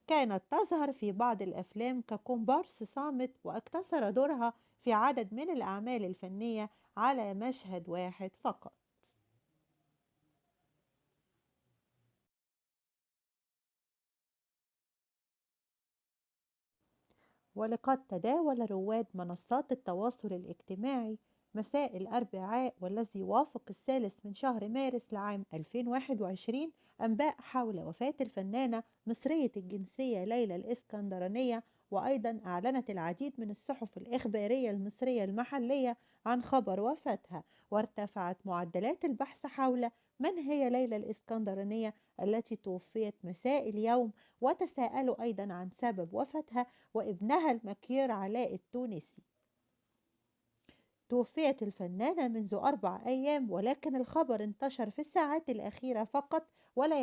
كانت تظهر في بعض الأفلام ككومبارس صامت، واقتصر دورها في عدد من الأعمال الفنية على مشهد واحد فقط. ولقد تداول رواد منصات التواصل الاجتماعي مساء الأربعاء والذي يوافق 3 من شهر مارس لعام 2021 أنباء حول وفاة الفنانة مصرية الجنسية ليلى الإسكندرانية. وأيضا أعلنت العديد من الصحف الإخبارية المصرية المحلية عن خبر وفاتها، وارتفعت معدلات البحث حول من هي ليلى الإسكندرانية التي توفيت مساء اليوم، وتساءلوا أيضا عن سبب وفاتها. وابنها المكير علاء التونسي. توفيت الفنانة منذ 4 أيام، ولكن الخبر انتشر في الساعات الأخيرة فقط، ولا